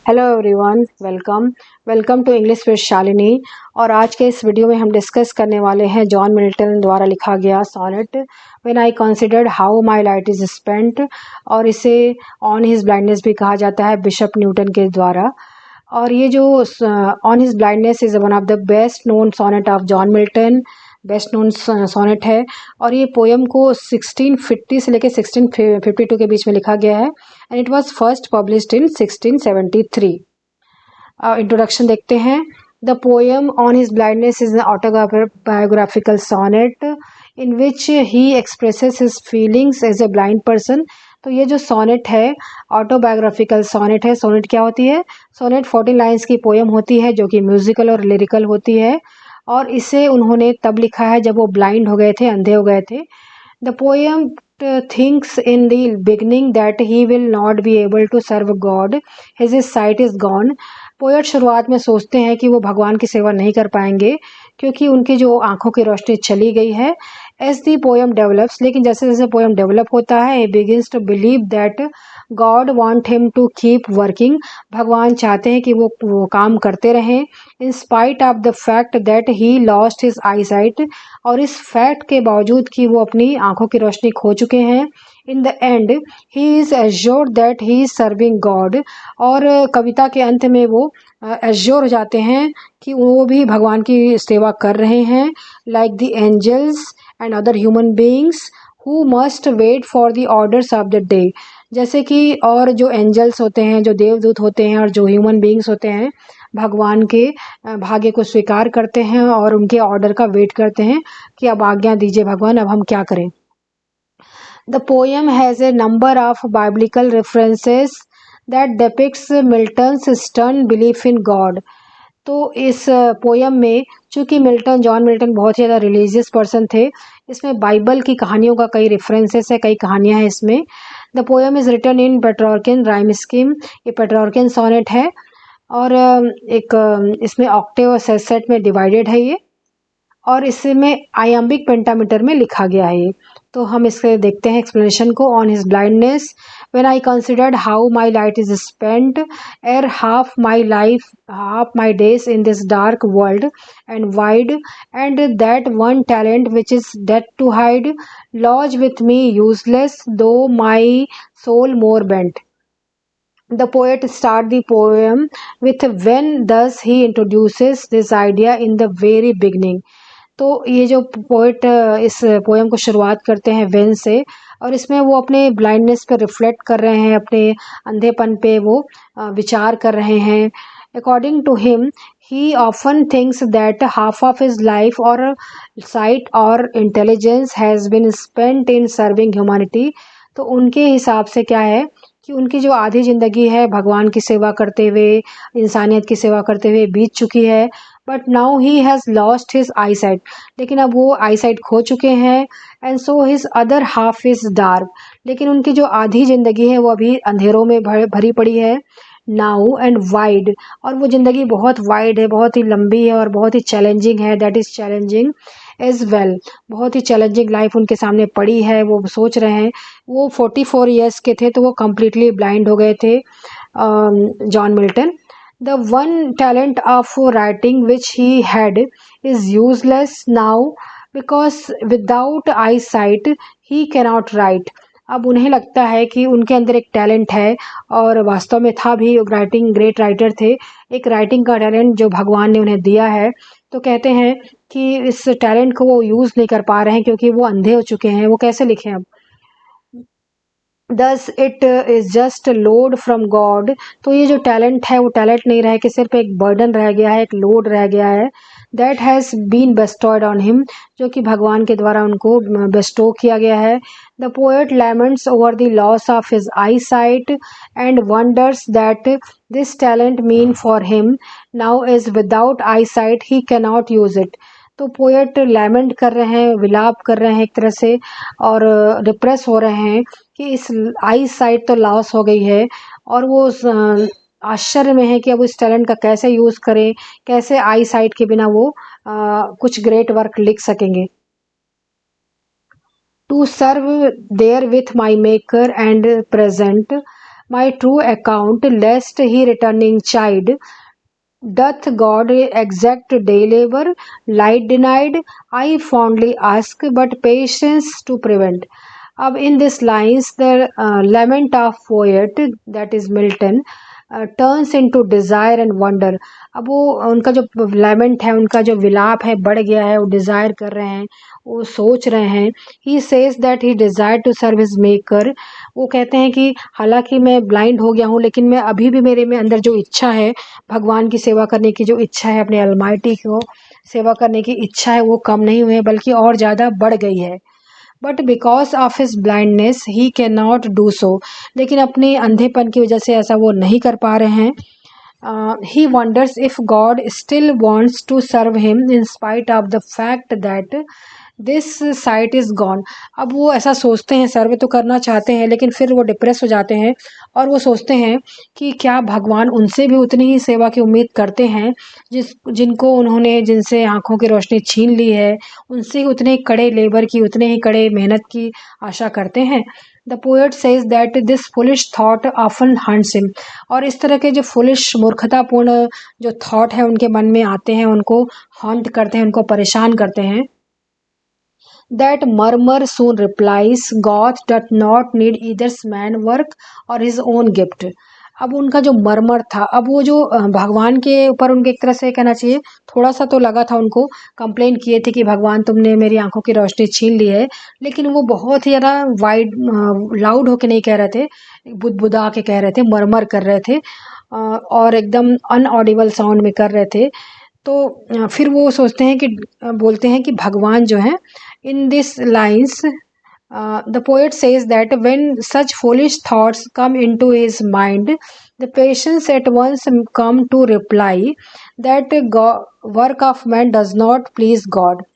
Hello everyone, welcome to English with Shalini. और आज के इस वीडियो में हम डिस्कस करने वाले हैं जॉन मिल्टन द्वारा लिखा गया sonnet when I considered how my light is spent. और इसे ऑन हिज ब्लाइंडनेस भी कहा जाता है बिशप न्यूटन के द्वारा। और ये जो on his blindness is one of the best known sonnet of John Milton, best known sonnet है। और ये पोएम को 1650 से लेकर 1652 के बीच में लिखा गया है and it was first published in 1673। Introduction देखते हैं। The poem on his blindness is an autobiographical sonnet in which he expresses his feelings as a blind person. तो ये जो सोनेट है ऑटोबायोग्राफिकल सोनेट है। सोनेट क्या होती है? सोनेट 14 लाइन्स की पोएम होती है जो कि म्यूजिकल और लिरिकल होती है। और इसे उन्होंने तब लिखा है जब वो ब्लाइंड हो गए थे, अंधे हो गए थे। The poem thinks in the beginning that he will not be able to serve God, his sight is gone। Poet शुरुआत में सोचते हैं कि वो भगवान की सेवा नहीं कर पाएंगे क्योंकि उनकी जो आंखों की रोशनी चली गई है। एज दी पोएम डेवलप्स, लेकिन जैसे जैसे पोएम डेवलप होता है he begins to believe that God want him to keep working। भगवान चाहते हैं कि वो काम करते रहें in spite of the fact that he lost his eyesight। और इस फैक्ट के बावजूद कि वो अपनी आंखों की रोशनी खो चुके हैं। In the and he is assured that he is serving God. और कविता के अंत में वो एश्योर हो जाते हैं कि वो भी भगवान की सेवा कर रहे हैं। Like the angels and other human beings who must wait for the orders of the day. जैसे कि और जो एंजल्स होते हैं, जो देवदूत होते हैं और जो ह्यूमन बीइंग्स होते हैं, भगवान के भाग्य को स्वीकार करते हैं और उनके ऑर्डर का वेट करते हैं कि अब आज्ञा दीजिए भगवान, अब हम क्या करें। The poem has a number of biblical references that depicts Milton's stern belief in God. तो इस पोएम में, चूँकि जॉन मिल्टन बहुत ही ज़्यादा रिलीजियस पर्सन थे, इसमें बाइबल की कहानियों का कई रेफरेंसेस है, कई कहानियाँ हैं इसमें। The poem is written in Petrarchan rhyme scheme. ये पेट्रार्कियन सोनेट है और इसमें ऑक्टेव और सेट में डिवाइडेड है ये। और इसमें आयम्बिक पेंटामीटर में लिखा गया है। तो हम इसके देखते हैं एक्सप्लेनेशन को। On his blindness when I considered how my light is spent ere half my days in this dark world and wide and that one talent which is death to hide lodged with me useless though my soul more bent. The poet starts the poem with when thus he introduces this idea in the very beginning। तो ये जो poet इस poem को शुरुआत करते हैं when से, और इसमें वो अपने ब्लाइंडनेस पे रिफ्लेक्ट कर रहे हैं, अपने अंधेपन पे वो विचार कर रहे हैं। According to him he often thinks that half of his life और साइट और intelligence has been spent in serving humanity. तो उनके हिसाब से क्या है कि उनकी जो आधी ज़िंदगी है भगवान की सेवा करते हुए, इंसानियत की सेवा करते हुए बीत चुकी है। But now he has lost his I site, लेकिन अब वो आई साइट खो चुके हैं। And so his other half is dark, लेकिन उनकी जो आधी ज़िंदगी है वो अभी अंधेरों में भरी पड़ी है। नाउ एंड वाइड, और वो ज़िंदगी बहुत वाइड है, बहुत ही लंबी है और बहुत ही चैलेंजिंग है। That is challenging as well. बहुत ही चैलेंजिंग लाइफ उनके सामने पड़ी है। वो सोच रहे हैं, वो 44 ईयर्स के थे तो वो कम्प्लीटली ब्लाइंड हो गए थे John Milton. The one talent of writing which he had is useless now because without eyesight he cannot write। अब उन्हें लगता है कि उनके अंदर एक टैलेंट है, और वास्तव में था भी, राइटिंग ग्रेट राइटर थे, एक राइटिंग का टैलेंट जो भगवान ने उन्हें दिया है। तो कहते हैं कि इस टैलेंट को वो यूज़ नहीं कर पा रहे हैं क्योंकि वो अंधे हो चुके हैं। वो कैसे लिखें अब? Thus it is just load from God. तो ये जो टैलेंट है वो टैलेंट नहीं रह के सिर्फ एक बर्डन रह गया है, एक लोड रह गया है। That has been bestowed on him, जो कि भगवान के द्वारा उनको बेस्टो किया गया है। The poet laments over the loss of his I site and wonders that this talent mean for him now is without I site he cannot use it. तो पोएट लैमेंट कर रहे हैं, विलाप कर रहे हैं एक तरह से, और डिप्रेस हो रहे हैं कि इस आई साइट तो लॉस हो गई है, और वो आश्चर्य में है कि अब इस टैलेंट का कैसे यूज़ करें, कैसे आई साइट के बिना वो कुछ ग्रेट वर्क लिख सकेंगे। To serve there with my maker and present my true account, lest he returning chide. Doth God exact day labor, light denied? I fondly ask, but patience to prevent. अब in this lines the lament of poet, that is Milton, turns into desire and wonder. अब वो उनका जो lament है, उनका जो विलाप है बढ़ गया है, वो desire कर रहे हैं, वो सोच रहे हैं. He says that he desired to serve his maker. वो कहते हैं कि हालांकि मैं ब्लाइंड हो गया हूँ, लेकिन मैं अभी भी मेरे में अंदर जो इच्छा है, भगवान की सेवा करने की जो इच्छा है, अपने अलमाइटी को सेवा करने की इच्छा है, वो कम नहीं हुई है बल्कि और ज़्यादा बढ़ गई है. But because of his blindness he can not do so. लेकिन अपने अंधेपन की वजह से ऐसा वो नहीं कर पा रहे हैं. He wonders if God still wants to serve him in spite of the fact that this sight is gone. अब वो ऐसा सोचते हैं, सर्व तो करना चाहते हैं, लेकिन फिर वो डिप्रेस हो जाते हैं और वो सोचते हैं कि क्या भगवान उनसे भी उतनी ही सेवा की उम्मीद करते हैं जिनसे आंखों की रोशनी छीन ली है, उनसे ही उतने कड़े लेबर की, उतने ही कड़े मेहनत की आशा करते हैं. The poet says that this foolish thought often hunts him. और इस तरह के जो फुलिश मूर्खतापूर्ण जो थॉट है उनके मन में आते हैं, उनको हॉन्ट करते हैं, उनको परेशान करते हैं. That murmur soon replies, God doth not need either man work or his own gift. अब उनका जो मरमर था, अब वो जो भगवान के ऊपर उनके एक तरह से कहना चाहिए थोड़ा सा तो लगा था, उनको कंप्लेन किए थे कि भगवान तुमने मेरी आंखों की रोशनी छीन ली है, लेकिन वो बहुत ही ज़्यादा वाइड लाउड होके नहीं कह रहे थे, बुदबुदा के कह रहे थे, मरमर कर रहे थे और एकदम अनऑडिबल साउंड में कर रहे थे. तो फिर वो सोचते हैं कि बोलते हैं कि भगवान जो है in this lines the poet says that when such foolish thoughts come into his mind, the patience at once come to reply that work of man does not please God.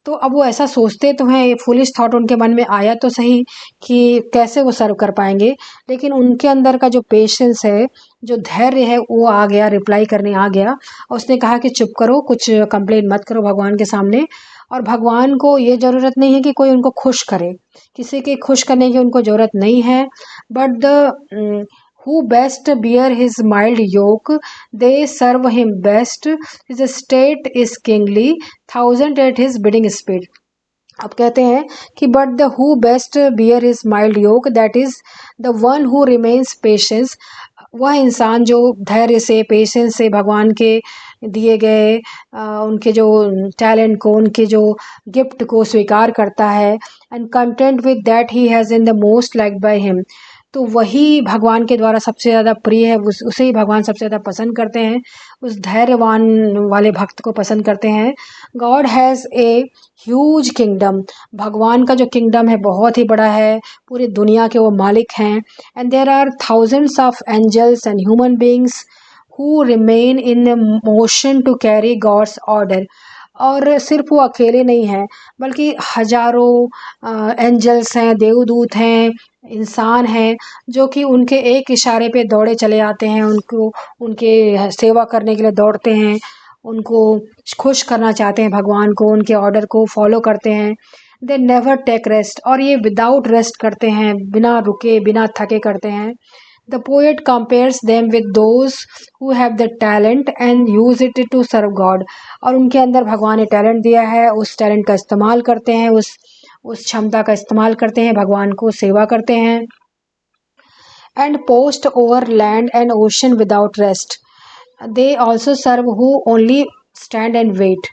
तो अब वो ऐसा सोचते तो हैं, फुलिश थॉट उनके मन में आया तो सही कि कैसे वो सर्व कर पाएंगे, लेकिन उनके अंदर का जो पेशेंस है, जो धैर्य है, वो आ गया, रिप्लाई करने आ गया. और उसने कहा कि चुप करो, कुछ कंप्लेन मत करो भगवान के सामने. और भगवान को ये ज़रूरत नहीं है कि कोई उनको खुश करे, किसी के खुश करने की उनको ज़रूरत नहीं है. But the who best bear his mild yoke, they serve him best. His state is kingly, thousand at his bidding speed. अब कहते हैं कि but the who best bear his mild yoke, that is the one who remains patience. वह इंसान जो धैर्य से, patience से भगवान के दिए गए उनके जो टैलेंट को, उनके जो गिफ्ट को स्वीकार करता है, and content with that he has in the most like by him. तो वही भगवान के द्वारा सबसे ज़्यादा प्रिय है, उसे ही भगवान सबसे ज़्यादा पसंद करते हैं, उस धैर्यवान वाले भक्त को पसंद करते हैं. God has a huge kingdom. भगवान का जो किंगडम है बहुत ही बड़ा है, पूरी दुनिया के वो मालिक हैं. And there are thousands of angels and human beings who remain in motion to carry God's order. और सिर्फ वो अकेले नहीं हैं, बल्कि हजारों एंजल्स हैं, देवदूत हैं, इंसान हैं, जो कि उनके एक इशारे पे दौड़े चले आते हैं, उनको उनके सेवा करने के लिए दौड़ते हैं, उनको खुश करना चाहते हैं, भगवान को, उनके ऑर्डर को फॉलो करते हैं. They never take rest. और ये विदाउट रेस्ट करते हैं, बिना रुके, बिना थके करते हैं. The poet compares them with those who have the talent and use it to serve God. और उनके अंदर भगवान ने टैलेंट दिया है, उस टैलेंट का इस्तेमाल करते हैं, उस क्षमता का इस्तेमाल करते हैं, भगवान को सेवा करते हैं. And post over land and ocean without rest. They also serve who only stand and wait.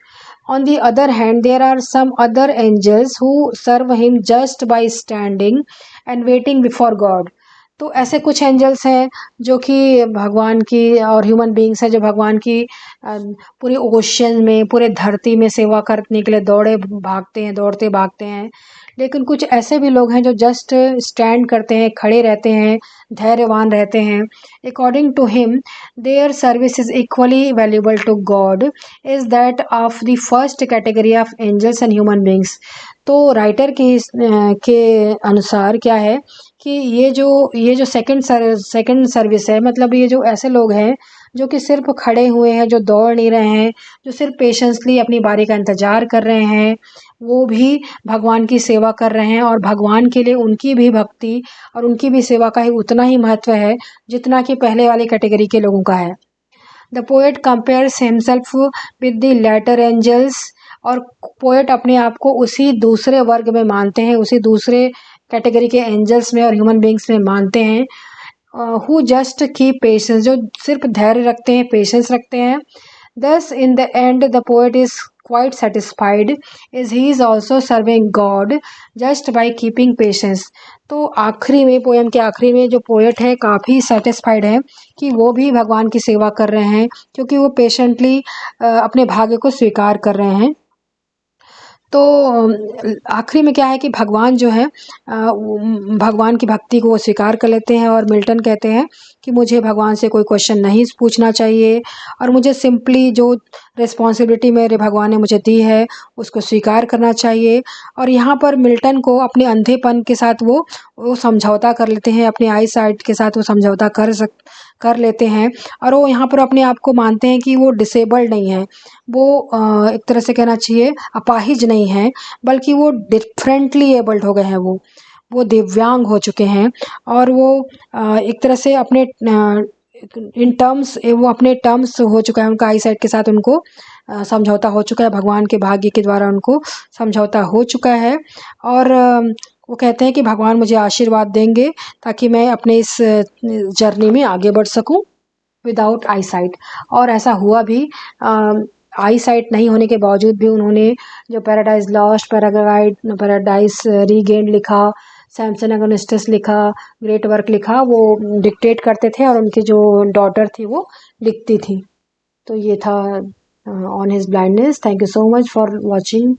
On the other hand, there are some other angels who serve him just by standing and waiting before God. तो ऐसे कुछ angels हैं जो कि भगवान की, और human beings हैं जो भगवान की पूरे ओशन में, पूरे धरती में सेवा करने के लिए दौड़ते भागते हैं. लेकिन कुछ ऐसे भी लोग हैं जो जस्ट स्टैंड करते हैं, खड़े रहते हैं, धैर्यवान रहते हैं. According to him their service is equally valuable to God is that of the first category of angels and human beings. तो राइटर के अनुसार क्या है कि ये जो सेकंड सर्विस है, मतलब ये जो ऐसे लोग हैं जो कि सिर्फ खड़े हुए हैं, जो दौड़ नहीं रहे हैं, जो सिर्फ पेशेंसली अपनी बारी का इंतज़ार कर रहे हैं, वो भी भगवान की सेवा कर रहे हैं और भगवान के लिए उनकी भी भक्ति और उनकी भी सेवा का ही उतना ही महत्व है जितना कि पहले वाली कैटेगरी के लोगों का है। The poet compares himself with the latter angels, और पोएट अपने आप को उसी दूसरे वर्ग में मानते हैं, उसी दूसरे कैटेगरी के एंजल्स में और ह्यूमन बींग्स में मानते हैं। हु जस्ट कीप पेशेंस, जो सिर्फ धैर्य रखते हैं, पेशेंस रखते हैं। Thus, in the end, the poet is quite satisfied, as he is also serving God just by keeping patience. तो आखिरी में, पोएम के आखिरी में जो पोएट है काफ़ी सेटिस्फाइड है कि वो भी भगवान की सेवा कर रहे हैं, क्योंकि वो पेशेंटली अपने भाग्य को स्वीकार कर रहे हैं। तो आखिरी में क्या है कि भगवान जो है भगवान की भक्ति को वो स्वीकार कर लेते हैं और मिल्टन कहते हैं कि मुझे भगवान से कोई क्वेश्चन नहीं पूछना चाहिए और मुझे सिंपली जो रिस्पॉन्सिबिलिटी मेरे भगवान ने मुझे दी है उसको स्वीकार करना चाहिए। और यहाँ पर मिल्टन को अपने अंधेपन के साथ वो समझौता कर लेते हैं, अपने आई साइट के साथ वो समझौता कर लेते हैं और वो यहाँ पर अपने आप को मानते हैं कि वो डिसेबल्ड नहीं है, वो एक तरह से कहना चाहिए अपाहिज नहीं है, बल्कि वो डिफरेंटली एबल्ड हो गए हैं, वो दिव्यांग हो चुके हैं और वो एक तरह से अपने इन टर्म्स वो अपने टर्म्स हो चुका है, उनका आई साइट के साथ उनको समझौता हो चुका है, भगवान के भाग्य के द्वारा उनको समझौता हो चुका है। और वो कहते हैं कि भगवान मुझे आशीर्वाद देंगे ताकि मैं अपने इस जर्नी में आगे बढ़ सकूं विदाउट आई साइट। और ऐसा हुआ भी, आई साइट नहीं होने के बावजूद भी उन्होंने जो पैराडाइज लॉस्ट, पैराडाइज रीगेन्ड लिखा, सैमसन एगोनिस्टस लिखा, ग्रेट वर्क लिखा, वो डिक्टेट करते थे और उनकी जो डॉटर थी वो लिखती थी। तो ये था on his blindness. Thank you so much for watching.